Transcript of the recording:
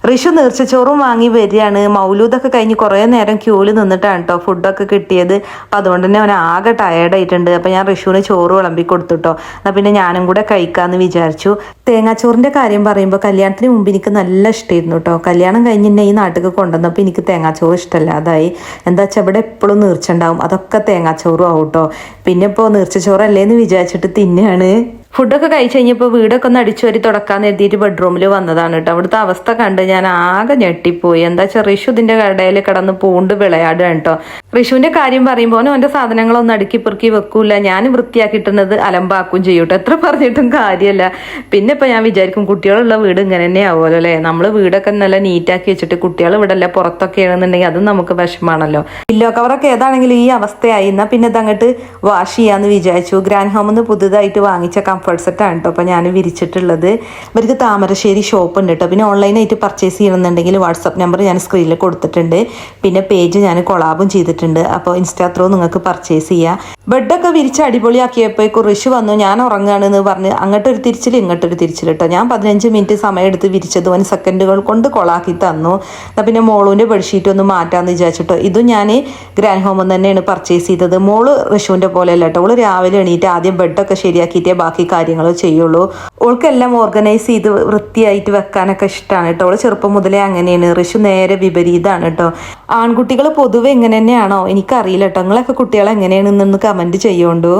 റിഷു നീർച്ചച്ചോറും വാങ്ങി വരികയാണ്. മൗലൂദൊക്കെ കഴിഞ്ഞ് കുറേ നേരം ക്യൂവിൽ നിന്നിട്ടാണ് കേട്ടോ ഫുഡൊക്കെ കിട്ടിയത്. അപ്പം അതുകൊണ്ട് തന്നെ അവൻ ആകെ ടയേർഡായിട്ടുണ്ട്. അപ്പം ഞാൻ റിഷുവിന് ചോറ് വിളമ്പി കൊടുത്തുട്ടോ. എന്നാൽ പിന്നെ ഞാനും കൂടെ കഴിക്കാമെന്ന് വിചാരിച്ചു. തേങ്ങാച്ചോറിൻ്റെ കാര്യം പറയുമ്പോൾ കല്യാണത്തിന് മുമ്പ് എനിക്ക് നല്ല ഇഷ്ടമായിരുന്നു കേട്ടോ. കല്യാണം കഴിഞ്ഞ് ഈ നാട്ടിൽ കൊണ്ടുവന്നപ്പോൾ എനിക്ക് തേങ്ങാച്ചോറ് ഇഷ്ടമല്ലാതായി. എന്താ വെച്ചാൽ ഇവിടെ എപ്പോഴും നീർച്ചുണ്ടാവും, അതൊക്കെ തേങ്ങാച്ചോറും ആവും കേട്ടോ. പിന്നെ ഇപ്പോൾ നീർച്ചച്ചോറല്ലേന്ന് വിചാരിച്ചിട്ട് തിന്നുകയാണ്. ഫുഡൊക്കെ കഴിച്ച് കഴിഞ്ഞപ്പോൾ വീടൊക്കെ ഒന്ന് അടിച്ചു വരി തുടക്കാന്ന് എഴുതിയിട്ട് ബെഡ്റൂമിൽ വന്നതാണ് കേട്ടോ. അവിടുത്തെ അവസ്ഥ കണ്ട് ഞാൻ ആകെ ഞെട്ടിപ്പോയി. എന്താ വെച്ചാൽ റിഷു ഇതിൻ്റെ കടയിൽ കിടന്ന് പൂണ്ട് വിളയാടുകയാണ് കേട്ടോ. റിഷുവിൻ്റെ കാര്യം പറയുമ്പോൾ അവൻ്റെ സാധനങ്ങളൊന്നും അടുക്കി പെറുക്കി വെക്കൂല, ഞാൻ വൃത്തിയാക്കിയിട്ടുള്ളത് അലമ്പാക്കും ചെയ്യൂട്ടോ. എത്ര പറഞ്ഞിട്ടും കാര്യമല്ല. പിന്നെ ഇപ്പം ഞാൻ വിചാരിക്കും കുട്ടികളുള്ള വീട് ഇങ്ങനെ തന്നെ ആവുമല്ലോ അല്ലേ. നമ്മൾ വീടൊക്കെ നല്ല നീറ്റാക്കി വെച്ചിട്ട് കുട്ടികൾ ഇവിടെ പുറത്തൊക്കെ ആണെന്നുണ്ടെങ്കിൽ അതും നമുക്ക് വിഷമാണല്ലോ. പില്ലോ കവറൊക്കെ ഏതാണെങ്കിലും ഈ അവസ്ഥയായി. എന്നാൽ പിന്നെ ഇതങ്ങോട്ട് വാഷ് ചെയ്യാമെന്ന് വിചാരിച്ചു. ഗ്രാൻഡ് ഹോമിൽ നിന്ന് പുതുതായിട്ട് വാങ്ങിച്ച കംഫർട്ട് സെറ്റാണ് കേട്ടോ അപ്പോൾ ഞാൻ വിരിച്ചിട്ടുള്ളത്. ഇവർക്ക് താമരശ്ശേരി ഷോപ്പ് ഉണ്ട് കേട്ടോ. പിന്നെ ഓൺലൈനായിട്ട് പർച്ചേസ് ചെയ്യണമെന്നുണ്ടെങ്കിൽ വാട്സപ്പ് നമ്പർ ഞാൻ സ്ക്രീനിൽ കൊടുത്തിട്ടുണ്ട്. പിന്നെ പേജ് ഞാൻ കൊളാബും ചെയ്തിട്ടുണ്ട്. അപ്പോൾ ഇൻസ്റ്റാ ത്രൂ നിങ്ങൾക്ക് പർച്ചേസ് ചെയ്യാം. ബെഡൊക്കെ വിരിച്ച് അടിപൊളിയാക്കിയപ്പോഴേക്കും റിഷു വന്നു. ഞാൻ ഉറങ്ങുകയാണെന്ന് പറഞ്ഞ് അങ്ങോട്ടൊരു തിരിച്ചിൽ ഇങ്ങോട്ടൊരു തിരിച്ചിൽ കേട്ടോ. ഞാൻ 15 മിനിറ്റ് സമയം എടുത്ത് വിരിച്ചത് 1 സെക്കൻഡുകൾ കൊണ്ട് കൊളാക്കി തന്നു. എന്നാൽ പിന്നെ മോളുവിൻ്റെ ബെഡ്ഷീറ്റ് ഒന്ന് മാറ്റാമെന്ന് വിചാരിച്ചിട്ടോ. ഇതും ഞാൻ ഗ്രാൻഡ് ഹോമിൽ നിന്ന് തന്നെയാണ് പർച്ചേസ് ചെയ്തത്. മോള് റിഷുവിൻ്റെ പോലെയല്ല കേട്ടോ. ഓള് രാവിലെ എണീറ്റ് ആദ്യം ബെഡൊക്കെ ശരിയാക്കിയിട്ടേ ബാക്കി കാര്യങ്ങൾ ചെയ്യുള്ളൂ. ഓൾക്കെല്ലാം ഓർഗനൈസ് ചെയ്ത് വൃത്തിയായിട്ട് വെക്കാനൊക്കെ ഇഷ്ടമാണ് കേട്ടോ. ഓള് ചെറുപ്പം മുതലേ അങ്ങനെയാണ്. റിഷു നേരെ വിപരീതമാണ് കേട്ടോ. ആൺകുട്ടികൾ പൊതുവെ ഇങ്ങനെ തന്നെയാണോ എനിക്കറിയില്ല കേട്ടോ. നിങ്ങളൊക്കെ കുട്ടികൾ എങ്ങനെയാണെന്നൊന്ന് കമൻറ്റ് ചെയ്യുകൊണ്ടു.